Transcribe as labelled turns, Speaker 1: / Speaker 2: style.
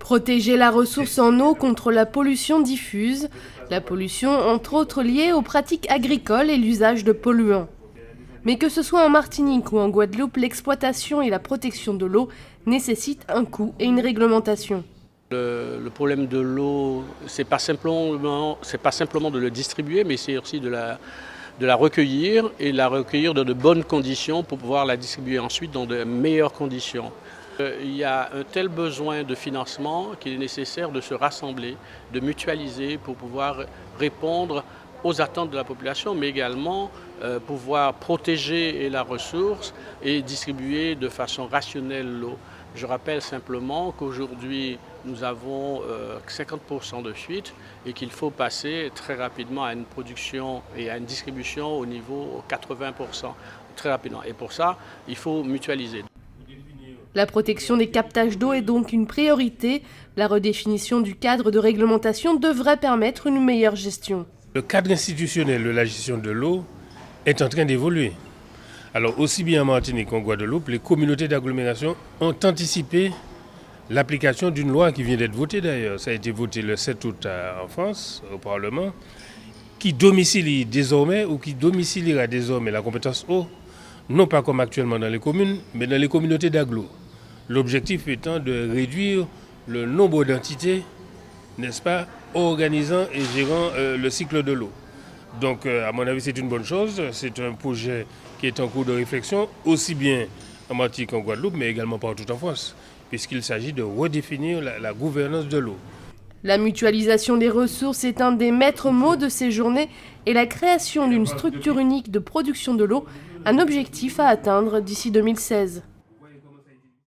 Speaker 1: Protéger la ressource en eau contre la pollution diffuse, la pollution entre autres liée aux pratiques agricoles et l'usage de polluants. Mais que ce soit en Martinique ou en Guadeloupe, l'exploitation et la protection de l'eau nécessitent un coût et une réglementation.
Speaker 2: Le problème de l'eau, c'est pas simplement de le distribuer, mais c'est aussi de la recueillir et la recueillir dans de bonnes conditions pour pouvoir la distribuer ensuite dans de meilleures conditions. Il y a un tel besoin de financement qu'il est nécessaire de se rassembler, de mutualiser pour pouvoir répondre aux attentes de la population, mais également pouvoir protéger la ressource et distribuer de façon rationnelle l'eau. Je rappelle simplement qu'aujourd'hui, nous avons 50% de fuite et qu'il faut passer très rapidement à une production et à une distribution au niveau 80%, très rapidement. Et pour ça, il faut mutualiser.
Speaker 1: La protection des captages d'eau est donc une priorité. La redéfinition du cadre de réglementation devrait permettre une meilleure gestion.
Speaker 3: Le cadre institutionnel de la gestion de l'eau est en train d'évoluer. Alors aussi bien en Martinique qu'en Guadeloupe, les communautés d'agglomération ont anticipé l'application d'une loi qui vient d'être votée d'ailleurs. Ça a été voté le 7 août en France, au Parlement, qui domicilie désormais ou qui domiciliera désormais la compétence eau, non pas comme actuellement dans les communes, mais dans les communautés d'agglo. L'objectif étant de réduire le nombre d'entités, n'est-ce pas, organisant et gérant le cycle de l'eau. Donc, à mon avis, c'est une bonne chose. C'est un projet qui est en cours de réflexion, aussi bien en Martinique qu'en Guadeloupe, mais également partout en France, puisqu'il s'agit de redéfinir la gouvernance de l'eau.
Speaker 1: La mutualisation des ressources est un des maîtres mots de ces journées et la création d'une structure unique de production de l'eau, un objectif à atteindre d'ici 2016.